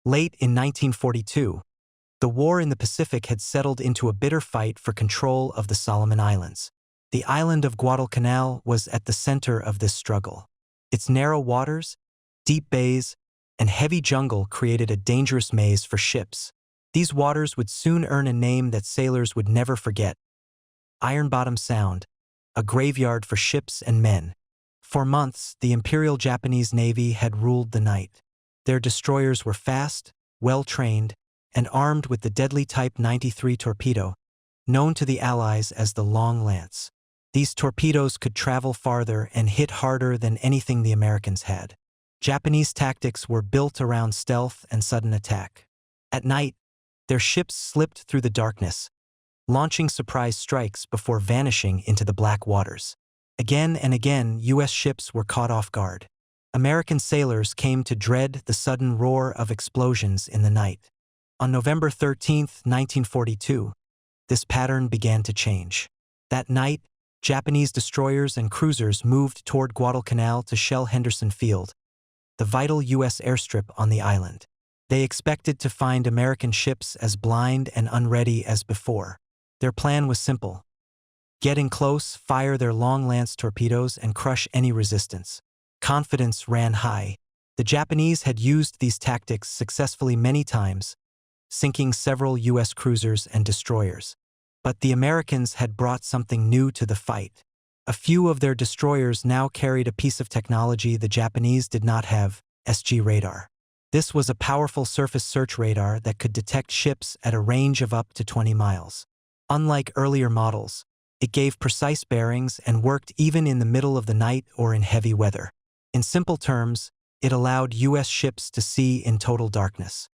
Late in 1942, the war in the Pacific had settled into a bitter fight for control of the Solomon Islands. The island of Guadalcanal was at the center of this struggle. Its narrow waters, deep bays, and heavy jungle created a dangerous maze for ships. These waters would soon earn a name that sailors would never forget: Iron Bottom Sound, a graveyard for ships and men. For months, the Imperial Japanese Navy had ruled the night. Their destroyers were fast, well-trained, and armed with the deadly Type 93 torpedo, known to the Allies as the Long Lance. These torpedoes could travel farther and hit harder than anything the Americans had. Japanese tactics were built around stealth and sudden attack. At night, their ships slipped through the darkness, launching surprise strikes before vanishing into the black waters. Again and again, U.S. ships were caught off guard. American sailors came to dread the sudden roar of explosions in the night. On November 13, 1942, this pattern began to change. That night, Japanese destroyers and cruisers moved toward Guadalcanal to shell Henderson Field, the vital U.S. airstrip on the island. They expected to find American ships as blind and unready as before. Their plan was simple: get in close, fire their Long Lance torpedoes, and crush any resistance. Confidence ran high. The Japanese had used these tactics successfully many times, sinking several U.S. cruisers and destroyers. But the Americans had brought something new to the fight. A few of their destroyers now carried a piece of technology the Japanese did not have: SG radar. This was a powerful surface search radar that could detect ships at a range of up to 20 miles. Unlike earlier models, it gave precise bearings and worked even in the middle of the night or in heavy weather. In simple terms, it allowed U.S. ships to see in total darkness.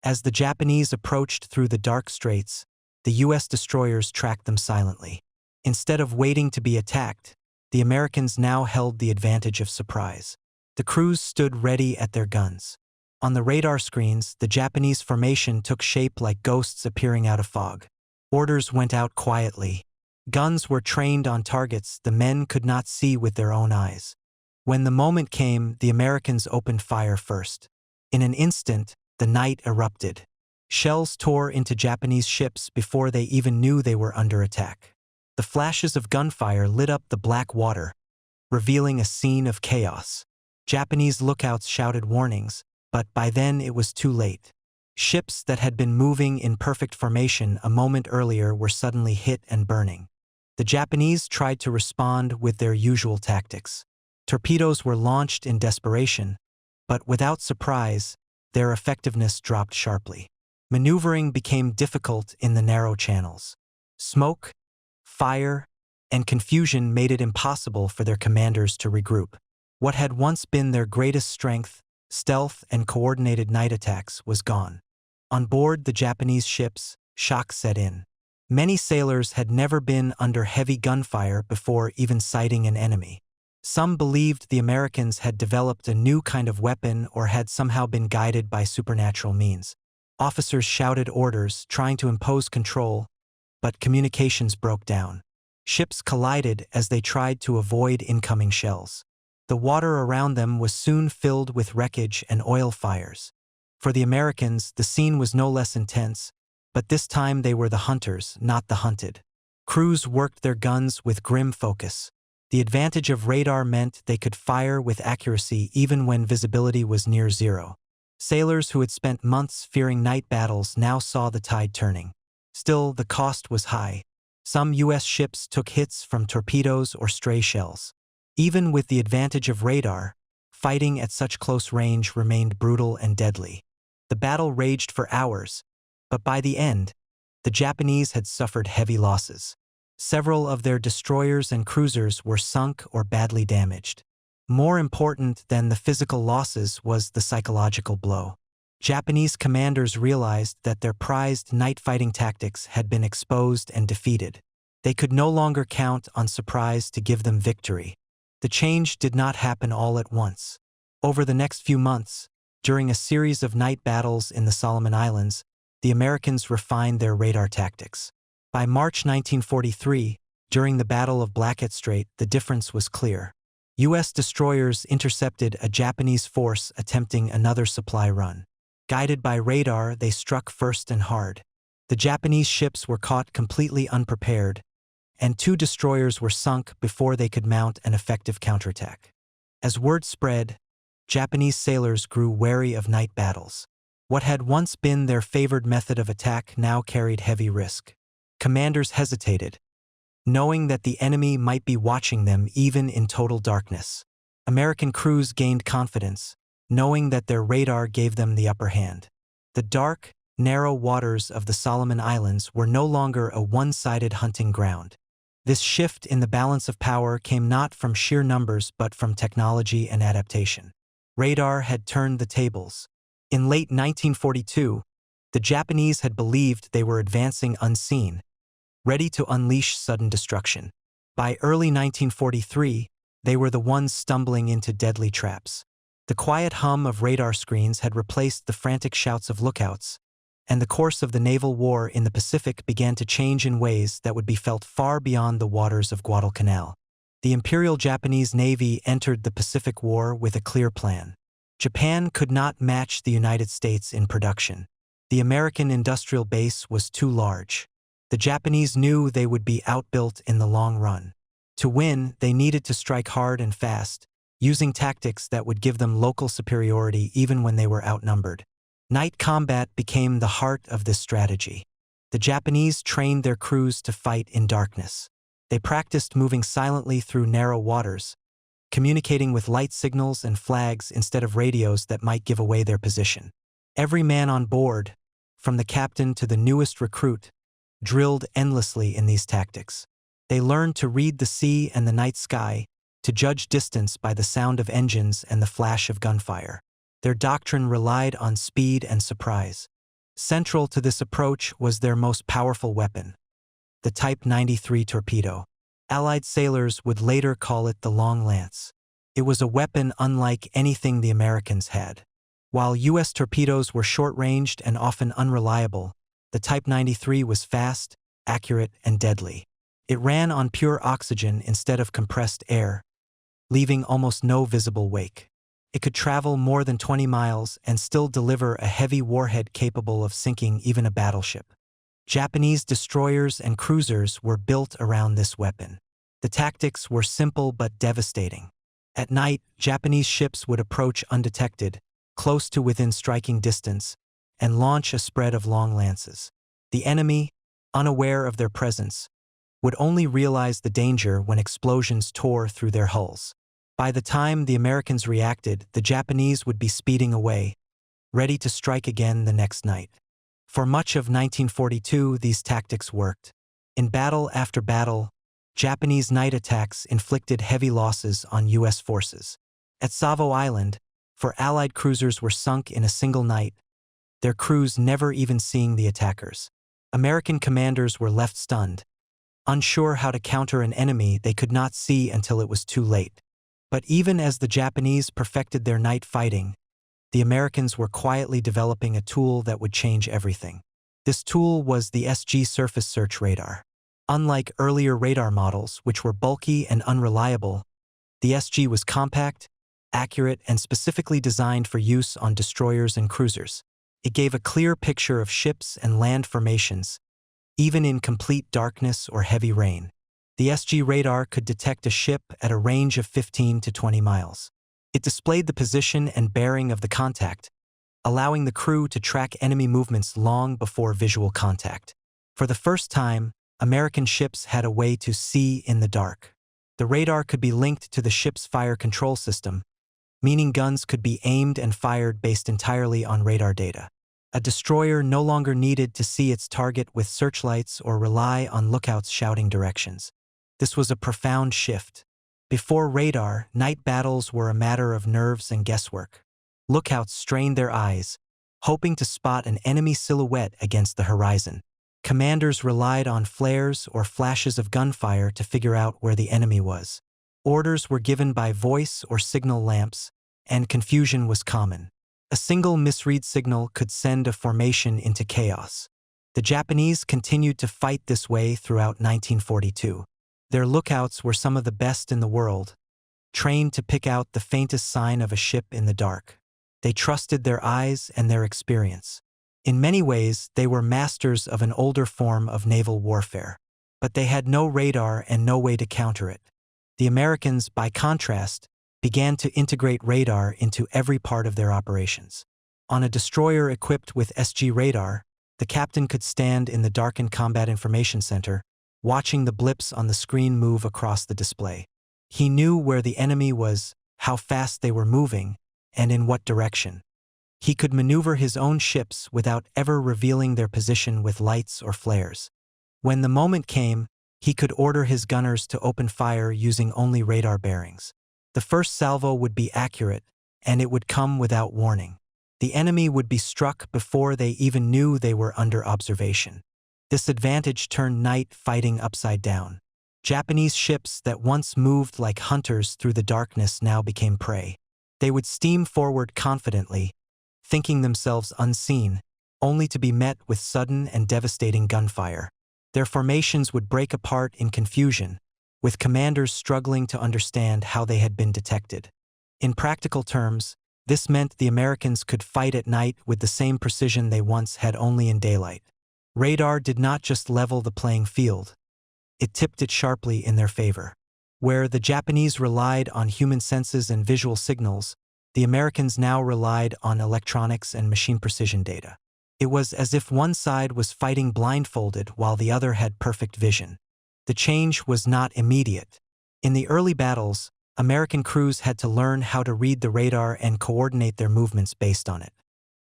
As the Japanese approached through the dark straits, the U.S. destroyers tracked them silently. Instead of waiting to be attacked, the Americans now held the advantage of surprise. The crews stood ready at their guns. On the radar screens, the Japanese formation took shape like ghosts appearing out of fog. Orders went out quietly. Guns were trained on targets the men could not see with their own eyes. When the moment came, the Americans opened fire first. In an instant, the night erupted. Shells tore into Japanese ships before they even knew they were under attack. The flashes of gunfire lit up the black water, revealing a scene of chaos. Japanese lookouts shouted warnings, but by then it was too late. Ships that had been moving in perfect formation a moment earlier were suddenly hit and burning. The Japanese tried to respond with their usual tactics. Torpedoes were launched in desperation, but without surprise, their effectiveness dropped sharply. Maneuvering became difficult in the narrow channels. Smoke, fire, and confusion made it impossible for their commanders to regroup. What had once been their greatest strength, stealth and coordinated night attacks, was gone. On board the Japanese ships, shock set in. Many sailors had never been under heavy gunfire before even sighting an enemy. Some believed the Americans had developed a new kind of weapon or had somehow been guided by supernatural means. Officers shouted orders, trying to impose control, but communications broke down. Ships collided as they tried to avoid incoming shells. The water around them was soon filled with wreckage and oil fires. For the Americans, the scene was no less intense, but this time they were the hunters, not the hunted. Crews worked their guns with grim focus. The advantage of radar meant they could fire with accuracy even when visibility was near zero. Sailors who had spent months fearing night battles now saw the tide turning. Still, the cost was high. Some U.S. ships took hits from torpedoes or stray shells. Even with the advantage of radar, fighting at such close range remained brutal and deadly. The battle raged for hours, but by the end, the Japanese had suffered heavy losses. Several of their destroyers and cruisers were sunk or badly damaged. More important than the physical losses was the psychological blow. Japanese commanders realized that their prized night fighting tactics had been exposed and defeated. They could no longer count on surprise to give them victory. The change did not happen all at once. Over the next few months, during a series of night battles in the Solomon Islands, the Americans refined their radar tactics. By March 1943, during the Battle of Blackett Strait, the difference was clear. U.S. destroyers intercepted a Japanese force attempting another supply run. Guided by radar, they struck first and hard. The Japanese ships were caught completely unprepared, and 2 destroyers were sunk before they could mount an effective counterattack. As word spread, Japanese sailors grew wary of night battles. What had once been their favored method of attack now carried heavy risk. Commanders hesitated, knowing that the enemy might be watching them even in total darkness. American crews gained confidence, knowing that their radar gave them the upper hand. The dark, narrow waters of the Solomon Islands were no longer a one-sided hunting ground. This shift in the balance of power came not from sheer numbers but from technology and adaptation. Radar had turned the tables. In late 1942, the Japanese had believed they were advancing unseen, ready to unleash sudden destruction. By early 1943, they were the ones stumbling into deadly traps. The quiet hum of radar screens had replaced the frantic shouts of lookouts, and the course of the naval war in the Pacific began to change in ways that would be felt far beyond the waters of Guadalcanal. The Imperial Japanese Navy entered the Pacific War with a clear plan. Japan could not match the United States in production. The American industrial base was too large. The Japanese knew they would be outbuilt in the long run. To win, they needed to strike hard and fast, using tactics that would give them local superiority even when they were outnumbered. Night combat became the heart of this strategy. The Japanese trained their crews to fight in darkness. They practiced moving silently through narrow waters, communicating with light signals and flags instead of radios that might give away their position. Every man on board, from the captain to the newest recruit, drilled endlessly in these tactics. They learned to read the sea and the night sky, to judge distance by the sound of engines and the flash of gunfire. Their doctrine relied on speed and surprise. Central to this approach was their most powerful weapon, the Type 93 torpedo. Allied sailors would later call it the Long Lance. It was a weapon unlike anything the Americans had. While U.S. torpedoes were short-ranged and often unreliable, the Type 93 was fast, accurate, and deadly. It ran on pure oxygen instead of compressed air, leaving almost no visible wake. It could travel more than 20 miles and still deliver a heavy warhead capable of sinking even a battleship. Japanese destroyers and cruisers were built around this weapon. The tactics were simple but devastating. At night, Japanese ships would approach undetected, close to within striking distance, and launch a spread of long lances. The enemy, unaware of their presence, would only realize the danger when explosions tore through their hulls. By the time the Americans reacted, the Japanese would be speeding away, ready to strike again the next night. For much of 1942, these tactics worked. In battle after battle, Japanese night attacks inflicted heavy losses on U.S. forces. At Savo Island, 4 Allied cruisers were sunk in a single night, their crews never even seeing the attackers. American commanders were left stunned, unsure how to counter an enemy they could not see until it was too late. But even as the Japanese perfected their night fighting, the Americans were quietly developing a tool that would change everything. This tool was the SG surface search radar. Unlike earlier radar models, which were bulky and unreliable, the SG was compact, accurate, and specifically designed for use on destroyers and cruisers. It gave a clear picture of ships and land formations, even in complete darkness or heavy rain. The SG radar could detect a ship at a range of 15 to 20 miles. It displayed the position and bearing of the contact, allowing the crew to track enemy movements long before visual contact. For the first time, American ships had a way to see in the dark. The radar could be linked to the ship's fire control system, meaning guns could be aimed and fired based entirely on radar data. A destroyer no longer needed to see its target with searchlights or rely on lookouts shouting directions. This was a profound shift. Before radar, night battles were a matter of nerves and guesswork. Lookouts strained their eyes, hoping to spot an enemy silhouette against the horizon. Commanders relied on flares or flashes of gunfire to figure out where the enemy was. Orders were given by voice or signal lamps, and confusion was common. A single misread signal could send a formation into chaos. The Japanese continued to fight this way throughout 1942. Their lookouts were some of the best in the world, trained to pick out the faintest sign of a ship in the dark. They trusted their eyes and their experience. In many ways, they were masters of an older form of naval warfare. But they had no radar and no way to counter it. The Americans, by contrast, began to integrate radar into every part of their operations. On a destroyer equipped with SG radar, the captain could stand in the darkened combat information center, watching the blips on the screen move across the display. He knew where the enemy was, how fast they were moving, and in what direction. He could maneuver his own ships without ever revealing their position with lights or flares. When the moment came, he could order his gunners to open fire using only radar bearings. The first salvo would be accurate, and it would come without warning. The enemy would be struck before they even knew they were under observation. This advantage turned night fighting upside down. Japanese ships that once moved like hunters through the darkness now became prey. They would steam forward confidently, thinking themselves unseen, only to be met with sudden and devastating gunfire. Their formations would break apart in confusion, with commanders struggling to understand how they had been detected. In practical terms, this meant the Americans could fight at night with the same precision they once had only in daylight. Radar did not just level the playing field, it tipped it sharply in their favor. Where the Japanese relied on human senses and visual signals, the Americans now relied on electronics and machine precision data. It was as if one side was fighting blindfolded while the other had perfect vision. The change was not immediate. In the early battles, American crews had to learn how to read the radar and coordinate their movements based on it.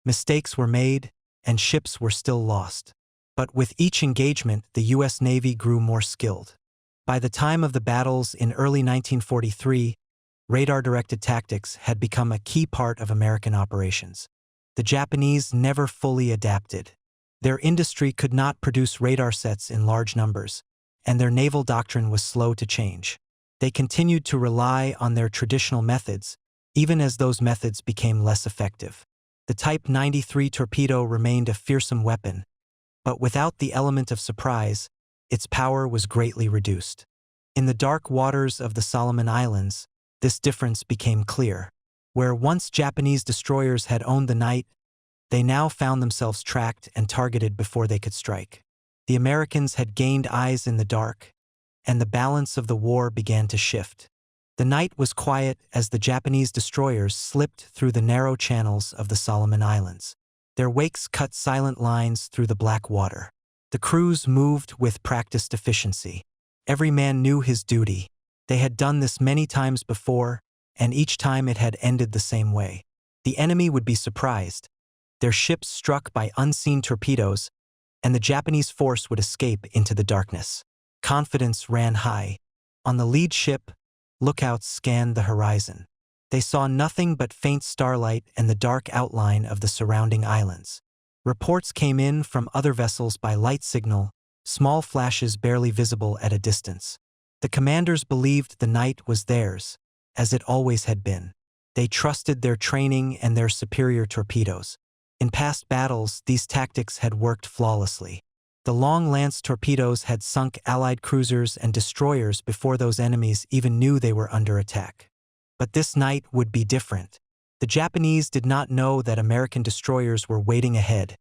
Mistakes were made, and ships were still lost. But with each engagement, the U.S. Navy grew more skilled. By the time of the battles in early 1943, radar-directed tactics had become a key part of American operations. The Japanese never fully adapted. Their industry could not produce radar sets in large numbers, and their naval doctrine was slow to change. They continued to rely on their traditional methods, even as those methods became less effective. The Type 93 torpedo remained a fearsome weapon, but without the element of surprise, its power was greatly reduced. In the dark waters of the Solomon Islands, this difference became clear. Where once Japanese destroyers had owned the night, they now found themselves tracked and targeted before they could strike. The Americans had gained eyes in the dark, and the balance of the war began to shift. The night was quiet as the Japanese destroyers slipped through the narrow channels of the Solomon Islands. Their wakes cut silent lines through the black water. The crews moved with practiced efficiency. Every man knew his duty. They had done this many times before, and each time it had ended the same way. The enemy would be surprised. Their ships struck by unseen torpedoes, and the Japanese force would escape into the darkness. Confidence ran high. On the lead ship, lookouts scanned the horizon. They saw nothing but faint starlight and the dark outline of the surrounding islands. Reports came in from other vessels by light signal, small flashes barely visible at a distance. The commanders believed the night was theirs, as it always had been. They trusted their training and their superior torpedoes. In past battles, these tactics had worked flawlessly. The long lance torpedoes had sunk Allied cruisers and destroyers before those enemies even knew they were under attack. But this night would be different. The Japanese did not know that American destroyers were waiting ahead,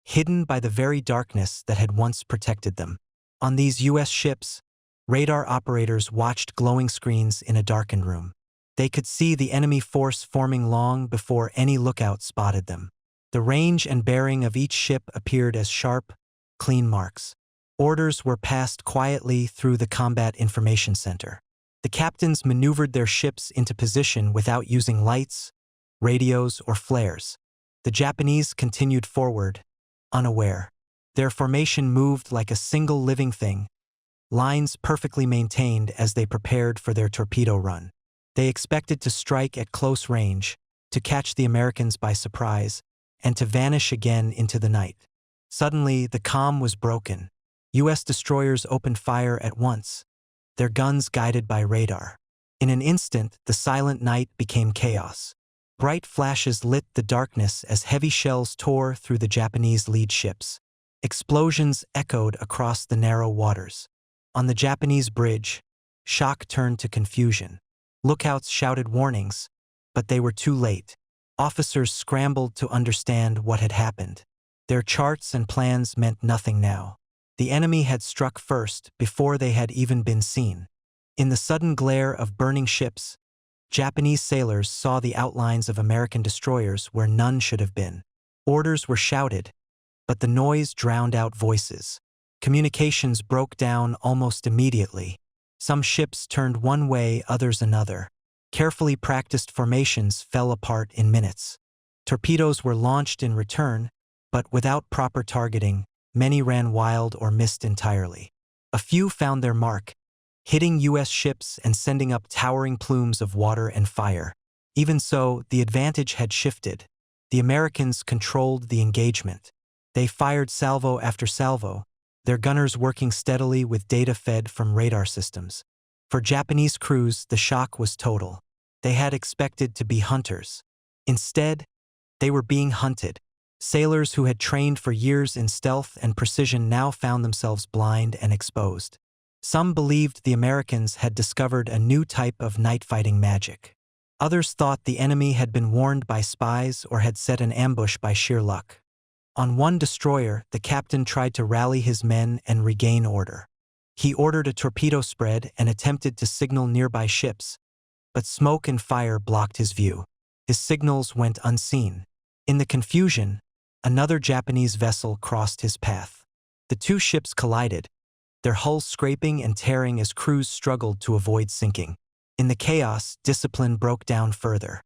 hidden by the very darkness that had once protected them. On these U.S. ships, radar operators watched glowing screens in a darkened room. They could see the enemy force forming long before any lookout spotted them. The range and bearing of each ship appeared as sharp, clean marks. Orders were passed quietly through the combat information center. The captains maneuvered their ships into position without using lights, radios, or flares. The Japanese continued forward, unaware. Their formation moved like a single living thing, lines perfectly maintained as they prepared for their torpedo run. They expected to strike at close range, to catch the Americans by surprise, and to vanish again into the night. Suddenly, the calm was broken. U.S. destroyers opened fire at once, their guns guided by radar. In an instant, the silent night became chaos. Bright flashes lit the darkness as heavy shells tore through the Japanese lead ships. Explosions echoed across the narrow waters. On the Japanese bridge, shock turned to confusion. Lookouts shouted warnings, but they were too late. Officers scrambled to understand what had happened. Their charts and plans meant nothing now. The enemy had struck first before they had even been seen. In the sudden glare of burning ships, Japanese sailors saw the outlines of American destroyers where none should have been. Orders were shouted, but the noise drowned out voices. Communications broke down almost immediately. Some ships turned one way, others another. Carefully practiced formations fell apart in minutes. Torpedoes were launched in return, but without proper targeting, many ran wild or missed entirely. A few found their mark, hitting U.S. ships and sending up towering plumes of water and fire. Even so, the advantage had shifted. The Americans controlled the engagement. They fired salvo after salvo, their gunners working steadily with data fed from radar systems. For Japanese crews, the shock was total. They had expected to be hunters. Instead, they were being hunted. Sailors who had trained for years in stealth and precision now found themselves blind and exposed. Some believed the Americans had discovered a new type of night-fighting magic. Others thought the enemy had been warned by spies or had set an ambush by sheer luck. On one destroyer, the captain tried to rally his men and regain order. He ordered a torpedo spread and attempted to signal nearby ships, but smoke and fire blocked his view. His signals went unseen. In the confusion, another Japanese vessel crossed his path. The two ships collided, their hulls scraping and tearing as crews struggled to avoid sinking. In the chaos, discipline broke down further.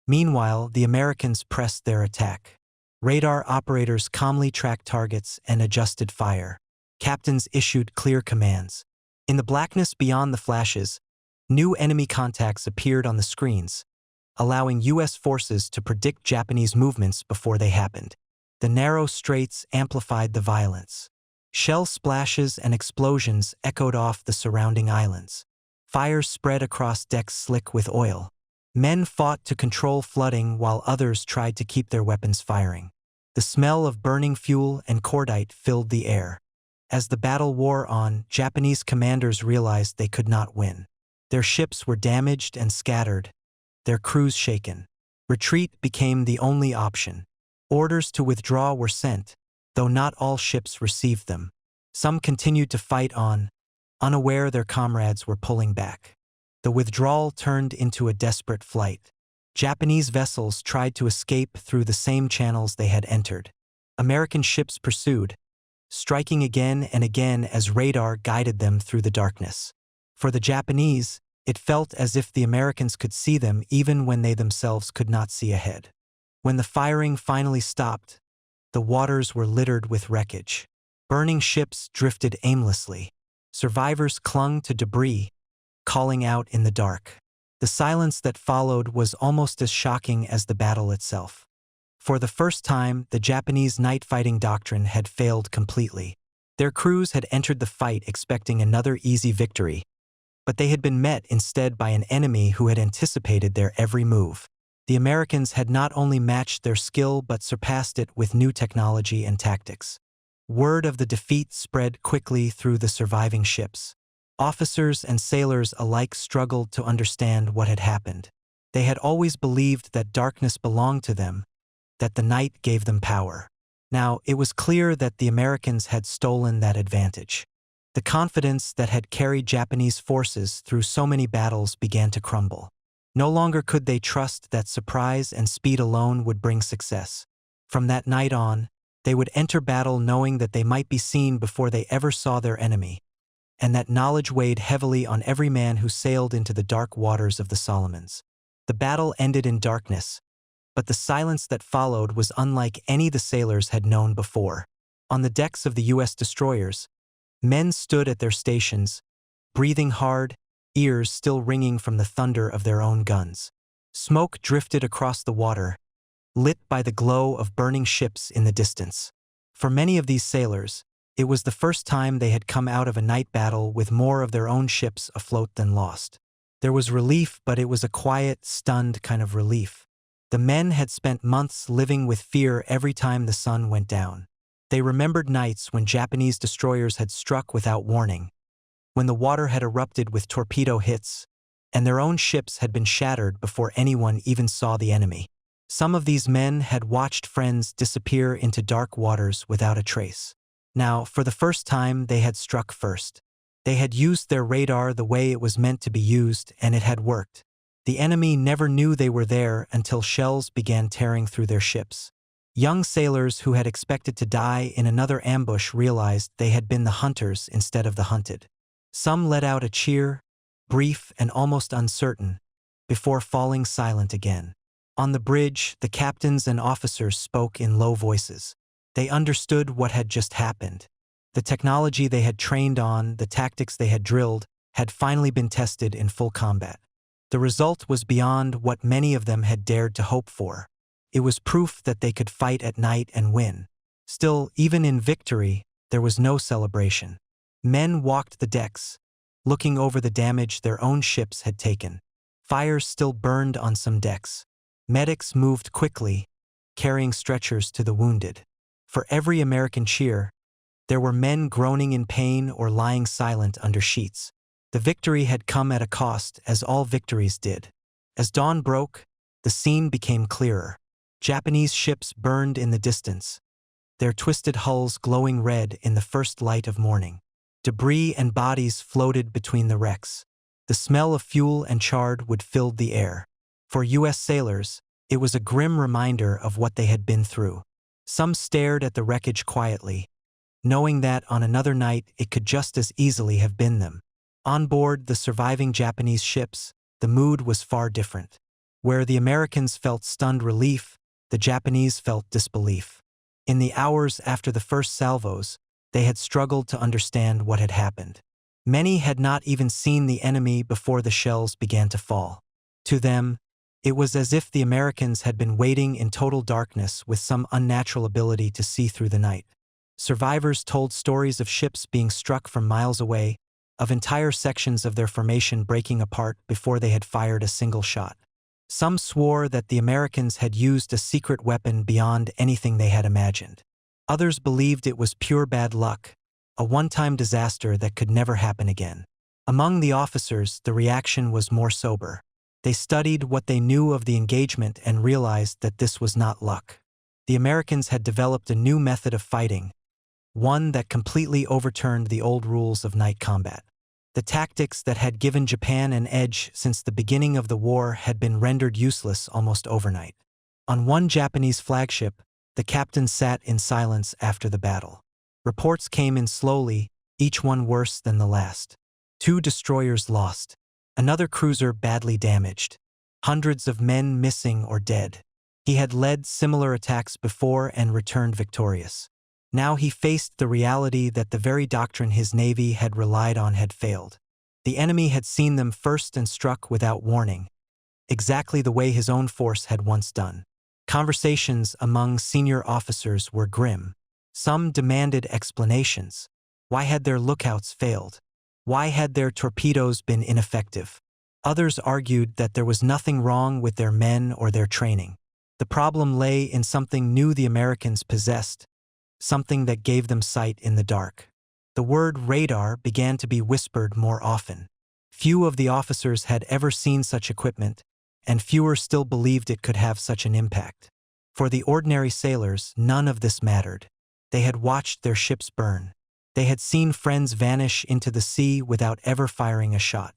Meanwhile, the Americans pressed their attack. Radar operators calmly tracked targets and adjusted fire. Captains issued clear commands. In the blackness beyond the flashes, new enemy contacts appeared on the screens, allowing U.S. forces to predict Japanese movements before they happened. The narrow straits amplified the violence. Shell splashes and explosions echoed off the surrounding islands. Fires spread across decks slick with oil. Men fought to control flooding while others tried to keep their weapons firing. The smell of burning fuel and cordite filled the air. As the battle wore on, Japanese commanders realized they could not win. Their ships were damaged and scattered, their crews shaken. Retreat became the only option. Orders to withdraw were sent, though not all ships received them. Some continued to fight on, unaware their comrades were pulling back. The withdrawal turned into a desperate flight. Japanese vessels tried to escape through the same channels they had entered. American ships pursued, striking again and again as radar guided them through the darkness. For the Japanese, it felt as if the Americans could see them even when they themselves could not see ahead. When the firing finally stopped, the waters were littered with wreckage. Burning ships drifted aimlessly. Survivors clung to debris, calling out in the dark. The silence that followed was almost as shocking as the battle itself. For the first time, the Japanese night-fighting doctrine had failed completely. Their crews had entered the fight expecting another easy victory, but they had been met instead by an enemy who had anticipated their every move. The Americans had not only matched their skill but surpassed it with new technology and tactics. Word of the defeat spread quickly through the surviving ships. Officers and sailors alike struggled to understand what had happened. They had always believed that darkness belonged to them, that the night gave them power. Now, it was clear that the Americans had stolen that advantage. The confidence that had carried Japanese forces through so many battles began to crumble. No longer could they trust that surprise and speed alone would bring success. From that night on, they would enter battle knowing that they might be seen before they ever saw their enemy, and that knowledge weighed heavily on every man who sailed into the dark waters of the Solomons. The battle ended in darkness, but the silence that followed was unlike any the sailors had known before. On the decks of the U.S. destroyers, men stood at their stations, breathing hard, ears still ringing from the thunder of their own guns. Smoke drifted across the water, lit by the glow of burning ships in the distance. For many of these sailors, it was the first time they had come out of a night battle with more of their own ships afloat than lost. There was relief, but it was a quiet, stunned kind of relief. The men had spent months living with fear every time the sun went down. They remembered nights when Japanese destroyers had struck without warning, when the water had erupted with torpedo hits, and their own ships had been shattered before anyone even saw the enemy. Some of these men had watched friends disappear into dark waters without a trace. Now, for the first time, they had struck first. They had used their radar the way it was meant to be used, and it had worked. The enemy never knew they were there until shells began tearing through their ships. Young sailors who had expected to die in another ambush realized they had been the hunters instead of the hunted. Some let out a cheer, brief and almost uncertain, before falling silent again. On the bridge, the captains and officers spoke in low voices. They understood what had just happened. The technology they had trained on, the tactics they had drilled, had finally been tested in full combat. The result was beyond what many of them had dared to hope for. It was proof that they could fight at night and win. Still, even in victory, there was no celebration. Men walked the decks, looking over the damage their own ships had taken. Fires still burned on some decks. Medics moved quickly, carrying stretchers to the wounded. For every American cheer, there were men groaning in pain or lying silent under sheets. The victory had come at a cost, as all victories did. As dawn broke, the scene became clearer. Japanese ships burned in the distance, their twisted hulls glowing red in the first light of morning. Debris and bodies floated between the wrecks. The smell of fuel and charred wood filled the air. For U.S. sailors, it was a grim reminder of what they had been through. Some stared at the wreckage quietly, knowing that on another night it could just as easily have been them. On board the surviving Japanese ships, the mood was far different. Where the Americans felt stunned relief, the Japanese felt disbelief. In the hours after the first salvos, they had struggled to understand what had happened. Many had not even seen the enemy before the shells began to fall. To them, it was as if the Americans had been waiting in total darkness with some unnatural ability to see through the night. Survivors told stories of ships being struck from miles away, of entire sections of their formation breaking apart before they had fired a single shot. Some swore that the Americans had used a secret weapon beyond anything they had imagined. Others believed it was pure bad luck, a one-time disaster that could never happen again. Among the officers, the reaction was more sober. They studied what they knew of the engagement and realized that this was not luck. The Americans had developed a new method of fighting, one that completely overturned the old rules of night combat. The tactics that had given Japan an edge since the beginning of the war had been rendered useless almost overnight. On one Japanese flagship, the captain sat in silence after the battle. Reports came in slowly, each one worse than the last. 2 destroyers lost. Another cruiser badly damaged. Hundreds of men missing or dead. He had led similar attacks before and returned victorious. Now he faced the reality that the very doctrine his navy had relied on had failed. The enemy had seen them first and struck without warning, exactly the way his own force had once done. Conversations among senior officers were grim. Some demanded explanations. Why had their lookouts failed? Why had their torpedoes been ineffective? Others argued that there was nothing wrong with their men or their training. The problem lay in something new the Americans possessed, something that gave them sight in the dark. The word radar began to be whispered more often. Few of the officers had ever seen such equipment, and fewer still believed it could have such an impact. For the ordinary sailors, none of this mattered. They had watched their ships burn. They had seen friends vanish into the sea without ever firing a shot.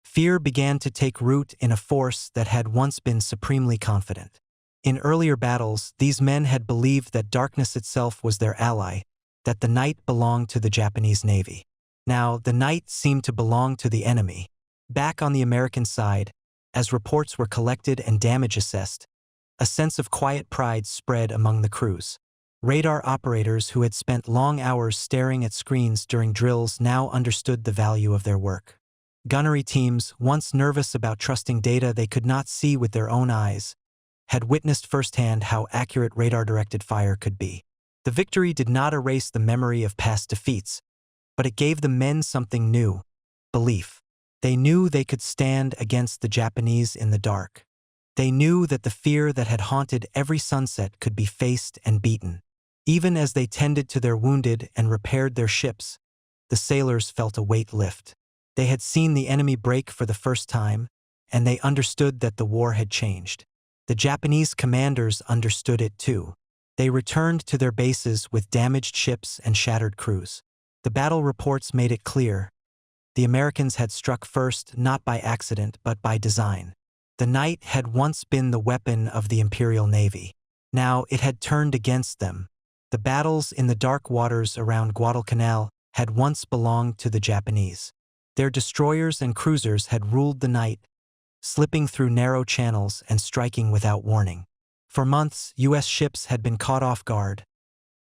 Fear began to take root in a force that had once been supremely confident. In earlier battles, these men had believed that darkness itself was their ally, that the night belonged to the Japanese Navy. Now, the night seemed to belong to the enemy. Back on the American side, as reports were collected and damage assessed, a sense of quiet pride spread among the crews. Radar operators who had spent long hours staring at screens during drills now understood the value of their work. Gunnery teams, once nervous about trusting data they could not see with their own eyes, had witnessed firsthand how accurate radar-directed fire could be. The victory did not erase the memory of past defeats, but it gave the men something new: belief. They knew they could stand against the Japanese in the dark. They knew that the fear that had haunted every sunset could be faced and beaten. Even as they tended to their wounded and repaired their ships, the sailors felt a weight lift. They had seen the enemy break for the first time, and they understood that the war had changed. The Japanese commanders understood it too. They returned to their bases with damaged ships and shattered crews. The battle reports made it clear. The Americans had struck first not by accident but by design. The night had once been the weapon of the Imperial Navy. Now it had turned against them. The battles in the dark waters around Guadalcanal had once belonged to the Japanese. Their destroyers and cruisers had ruled the night, slipping through narrow channels and striking without warning. For months, U.S. ships had been caught off guard,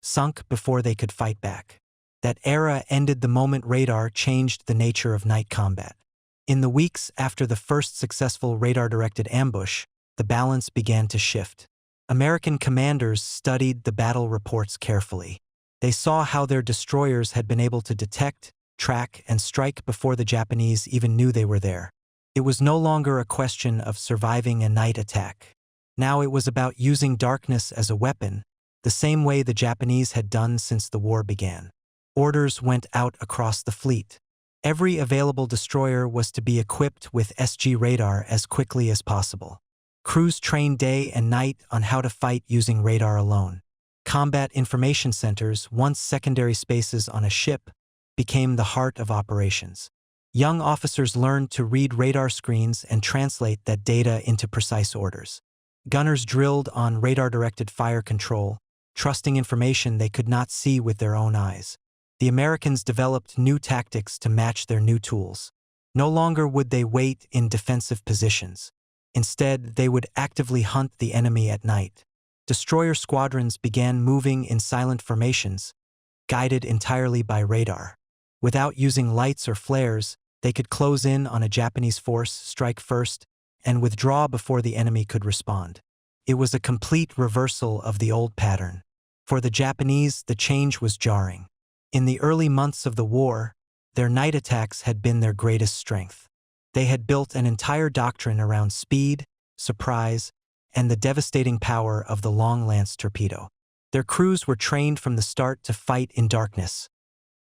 sunk before they could fight back. That era ended the moment radar changed the nature of night combat. In the weeks after the first successful radar-directed ambush, the balance began to shift. American commanders studied the battle reports carefully. They saw how their destroyers had been able to detect, track, and strike before the Japanese even knew they were there. It was no longer a question of surviving a night attack. Now it was about using darkness as a weapon, the same way the Japanese had done since the war began. Orders went out across the fleet. Every available destroyer was to be equipped with SG radar as quickly as possible. Crews trained day and night on how to fight using radar alone. Combat information centers, once secondary spaces on a ship, became the heart of operations. Young officers learned to read radar screens and translate that data into precise orders. Gunners drilled on radar-directed fire control, trusting information they could not see with their own eyes. The Americans developed new tactics to match their new tools. No longer would they wait in defensive positions. Instead, they would actively hunt the enemy at night. Destroyer squadrons began moving in silent formations, guided entirely by radar. Without using lights or flares, they could close in on a Japanese force, strike first, and withdraw before the enemy could respond. It was a complete reversal of the old pattern. For the Japanese, the change was jarring. In the early months of the war, their night attacks had been their greatest strength. They had built an entire doctrine around speed, surprise, and the devastating power of the long-lance torpedo. Their crews were trained from the start to fight in darkness,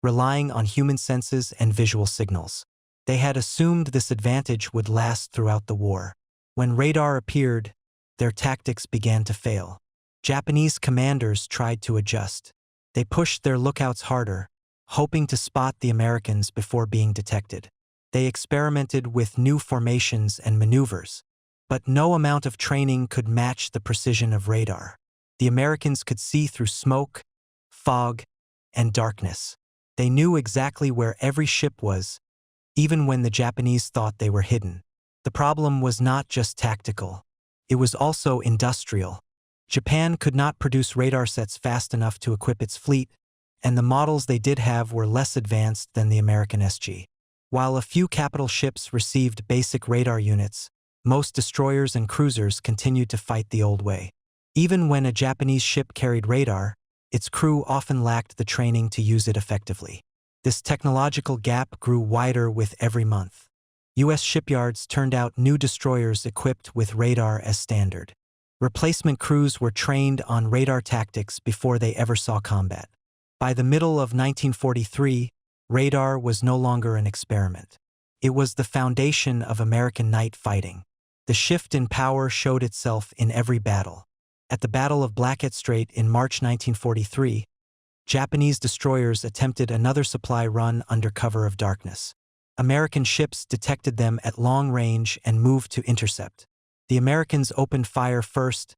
relying on human senses and visual signals. They had assumed this advantage would last throughout the war. When radar appeared, their tactics began to fail. Japanese commanders tried to adjust. They pushed their lookouts harder, hoping to spot the Americans before being detected. They experimented with new formations and maneuvers, but no amount of training could match the precision of radar. The Americans could see through smoke, fog, and darkness. They knew exactly where every ship was, even when the Japanese thought they were hidden. The problem was not just tactical. It was also industrial. Japan could not produce radar sets fast enough to equip its fleet, and the models they did have were less advanced than the American SG. While a few capital ships received basic radar units, most destroyers and cruisers continued to fight the old way. Even when a Japanese ship carried radar, its crew often lacked the training to use it effectively. This technological gap grew wider with every month. U.S. shipyards turned out new destroyers equipped with radar as standard. Replacement crews were trained on radar tactics before they ever saw combat. By the middle of 1943, radar was no longer an experiment. It was the foundation of American night fighting. The shift in power showed itself in every battle. At the Battle of Blackett Strait in March 1943, Japanese destroyers attempted another supply run under cover of darkness. American ships detected them at long range and moved to intercept. The Americans opened fire first,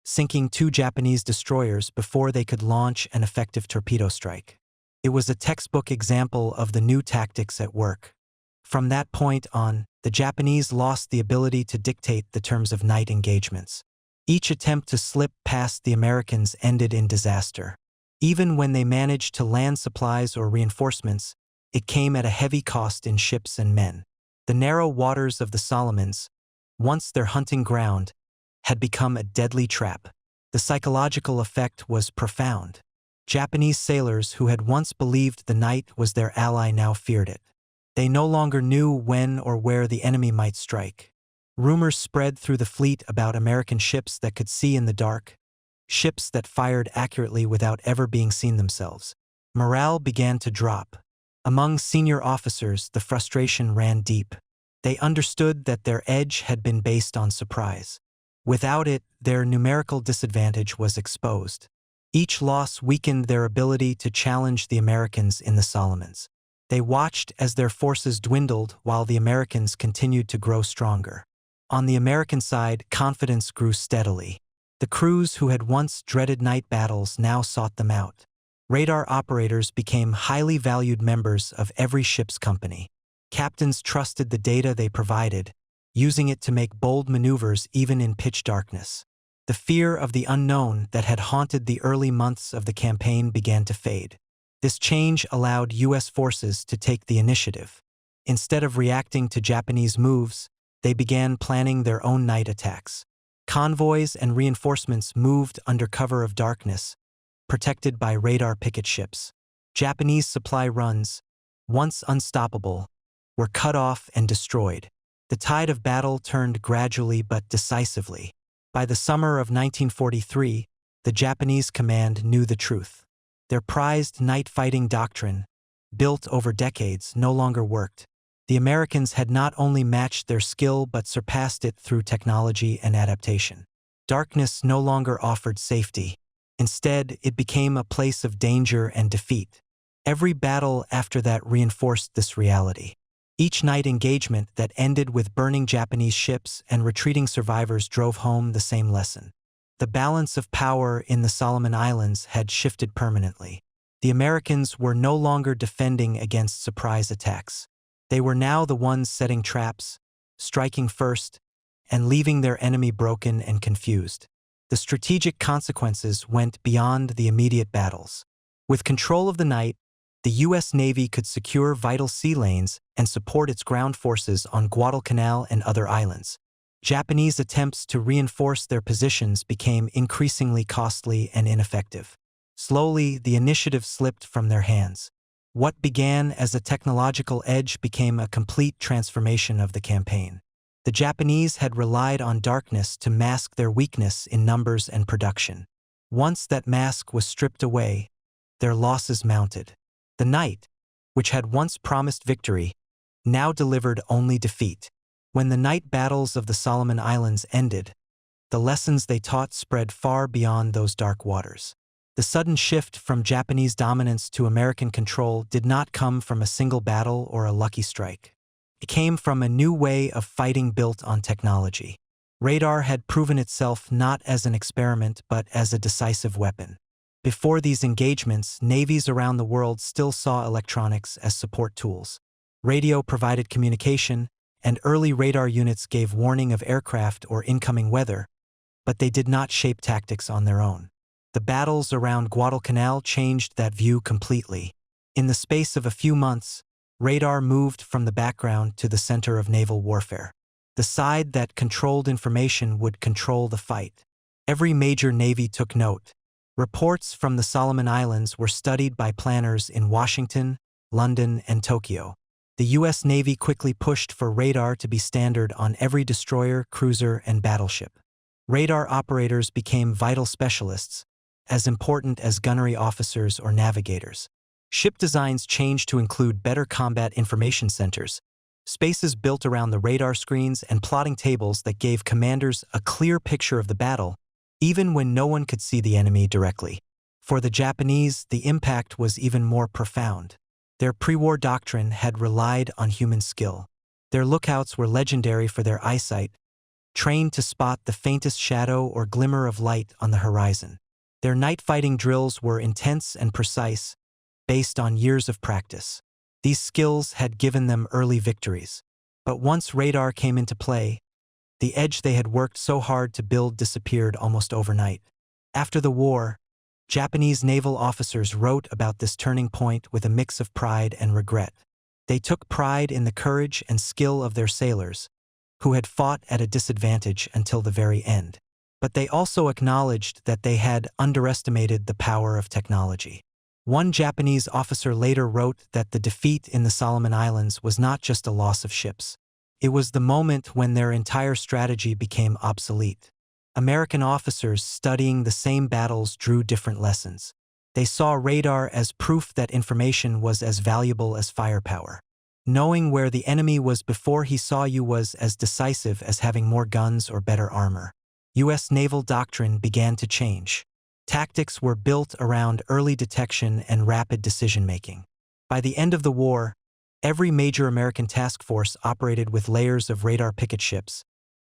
sinking 2 Japanese destroyers before they could launch an effective torpedo strike. It was a textbook example of the new tactics at work. From that point on, the Japanese lost the ability to dictate the terms of night engagements. Each attempt to slip past the Americans ended in disaster. Even when they managed to land supplies or reinforcements, it came at a heavy cost in ships and men. The narrow waters of the Solomons, once their hunting ground, had become a deadly trap. The psychological effect was profound. Japanese sailors who had once believed the night was their ally now feared it. They no longer knew when or where the enemy might strike. Rumors spread through the fleet about American ships that could see in the dark, ships that fired accurately without ever being seen themselves. Morale began to drop. Among senior officers, the frustration ran deep. They understood that their edge had been based on surprise. Without it, their numerical disadvantage was exposed. Each loss weakened their ability to challenge the Americans in the Solomons. They watched as their forces dwindled while the Americans continued to grow stronger. On the American side, confidence grew steadily. The crews who had once dreaded night battles now sought them out. Radar operators became highly valued members of every ship's company. Captains trusted the data they provided, using it to make bold maneuvers even in pitch darkness. The fear of the unknown that had haunted the early months of the campaign began to fade. This change allowed U.S. forces to take the initiative. Instead of reacting to Japanese moves, they began planning their own night attacks. Convoys and reinforcements moved under cover of darkness, protected by radar picket ships. Japanese supply runs, once unstoppable, were cut off and destroyed. The tide of battle turned gradually but decisively. By the summer of 1943, the Japanese command knew the truth. Their prized night fighting doctrine, built over decades, no longer worked. The Americans had not only matched their skill but surpassed it through technology and adaptation. Darkness no longer offered safety. Instead, it became a place of danger and defeat. Every battle after that reinforced this reality. Each night engagement that ended with burning Japanese ships and retreating survivors drove home the same lesson. The balance of power in the Solomon Islands had shifted permanently. The Americans were no longer defending against surprise attacks. They were now the ones setting traps, striking first, and leaving their enemy broken and confused. The strategic consequences went beyond the immediate battles. With control of the night, the U.S. Navy could secure vital sea lanes and support its ground forces on Guadalcanal and other islands. Japanese attempts to reinforce their positions became increasingly costly and ineffective. Slowly, the initiative slipped from their hands. What began as a technological edge became a complete transformation of the campaign. The Japanese had relied on darkness to mask their weakness in numbers and production. Once that mask was stripped away, their losses mounted. The night, which had once promised victory, now delivered only defeat. When the night battles of the Solomon Islands ended, the lessons they taught spread far beyond those dark waters. The sudden shift from Japanese dominance to American control did not come from a single battle or a lucky strike. It came from a new way of fighting built on technology. Radar had proven itself not as an experiment but as a decisive weapon. Before these engagements, navies around the world still saw electronics as support tools. Radio provided communication, and early radar units gave warning of aircraft or incoming weather, but they did not shape tactics on their own. The battles around Guadalcanal changed that view completely. In the space of a few months, radar moved from the background to the center of naval warfare. The side that controlled information would control the fight. Every major navy took note. Reports from the Solomon Islands were studied by planners in Washington, London, and Tokyo. The U.S. Navy quickly pushed for radar to be standard on every destroyer, cruiser, and battleship. Radar operators became vital specialists, as important as gunnery officers or navigators. Ship designs changed to include better combat information centers, spaces built around the radar screens and plotting tables that gave commanders a clear picture of the battle, even when no one could see the enemy directly. For the Japanese, the impact was even more profound. Their pre-war doctrine had relied on human skill. Their lookouts were legendary for their eyesight, trained to spot the faintest shadow or glimmer of light on the horizon. Their night fighting drills were intense and precise, based on years of practice. These skills had given them early victories. But once radar came into play, the edge they had worked so hard to build disappeared almost overnight. After the war, Japanese naval officers wrote about this turning point with a mix of pride and regret. They took pride in the courage and skill of their sailors, who had fought at a disadvantage until the very end. But they also acknowledged that they had underestimated the power of technology. One Japanese officer later wrote that the defeat in the Solomon Islands was not just a loss of ships. It was the moment when their entire strategy became obsolete. American officers studying the same battles drew different lessons. They saw radar as proof that information was as valuable as firepower. Knowing where the enemy was before he saw you was as decisive as having more guns or better armor. U.S. naval doctrine began to change. Tactics were built around early detection and rapid decision-making. By the end of the war, every major American task force operated with layers of radar picket ships,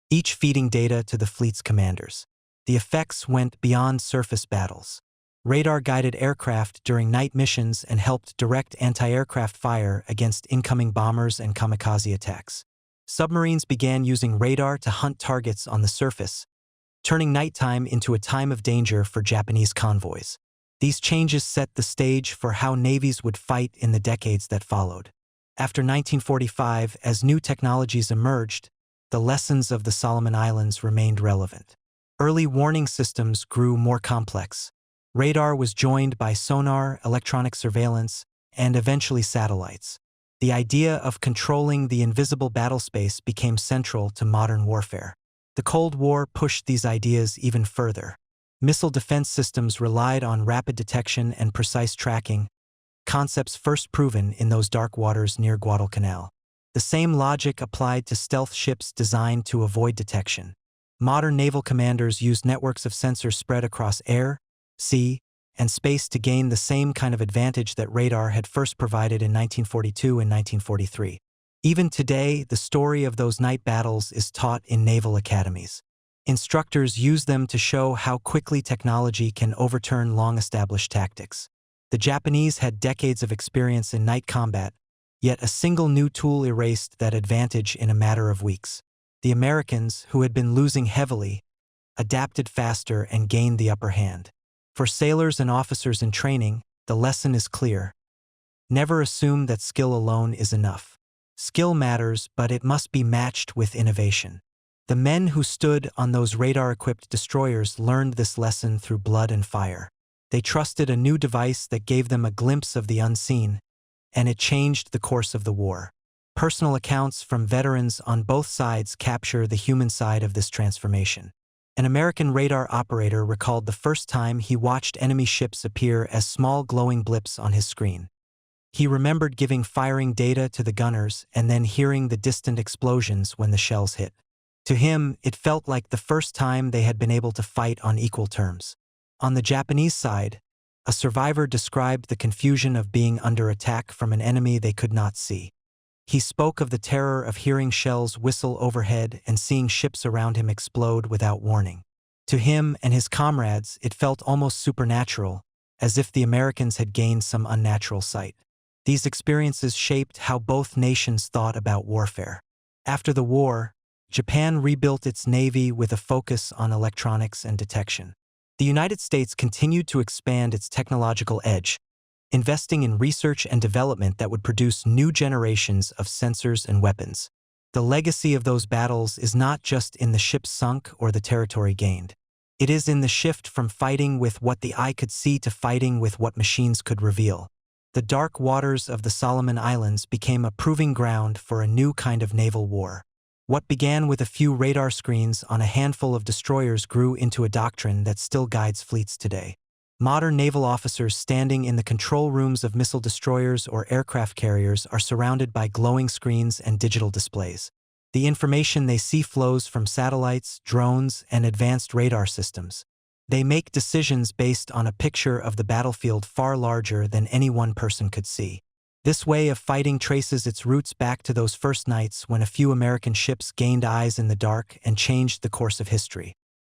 each feeding data to the fleet's commanders. The effects went beyond surface battles. Radar guided aircraft during night missions and helped direct anti-aircraft fire against incoming bombers and kamikaze attacks. Submarines began using radar to hunt targets on the surface, turning nighttime into a time of danger for Japanese convoys. These changes set the stage for how navies would fight in the decades that followed. After 1945, as new technologies emerged, the lessons of the Solomon Islands remained relevant. Early warning systems grew more complex. Radar was joined by sonar, electronic surveillance, and eventually satellites. The idea of controlling the invisible battlespace became central to modern warfare. The Cold War pushed these ideas even further. Missile defense systems relied on rapid detection and precise tracking, concepts first proven in those dark waters near Guadalcanal. The same logic applied to stealth ships designed to avoid detection. Modern naval commanders used networks of sensors spread across air, sea, and space to gain the same kind of advantage that radar had first provided in 1942 and 1943. Even today, the story of those night battles is taught in naval academies. Instructors use them to show how quickly technology can overturn long-established tactics. The Japanese had decades of experience in night combat, yet a single new tool erased that advantage in a matter of weeks. The Americans, who had been losing heavily, adapted faster and gained the upper hand. For sailors and officers in training, the lesson is clear. Never assume that skill alone is enough. Skill matters, but it must be matched with innovation. The men who stood on those radar-equipped destroyers learned this lesson through blood and fire. They trusted a new device that gave them a glimpse of the unseen, and it changed the course of the war. Personal accounts from veterans on both sides capture the human side of this transformation. An American radar operator recalled the first time he watched enemy ships appear as small glowing blips on his screen. He remembered firing data to the gunners and then hearing the distant explosions when the shells hit. To him, it felt like the first time they had been able to fight on equal terms. On the Japanese side, a survivor described the confusion of being under attack from an enemy they could not see. He spoke of the terror of hearing shells whistle overhead and seeing ships around him explode without warning. To him and his comrades, it felt almost supernatural, as if the Americans had gained some unnatural sight. These experiences shaped how both nations thought about warfare. After the war, Japan rebuilt its navy with a focus on electronics and detection. The United States continued to expand its technological edge, investing in research and development that would produce new generations of sensors and weapons. The legacy of those battles is not just in the ships sunk or the territory gained. It is in the shift from fighting with what the eye could see to fighting with what machines could reveal. The dark waters of the Solomon Islands became a proving ground for a new kind of naval war. What began with a few radar screens on a handful of destroyers grew into a doctrine that still guides fleets today. Modern naval officers standing in the control rooms of missile destroyers or aircraft carriers are surrounded by glowing screens and digital displays. The information they see flows from satellites, drones, and advanced radar systems. They make decisions based on a picture of the battlefield far larger than any one person could see. This way of fighting traces its roots back to those first nights when a few American ships gained eyes in the dark and changed the course of history.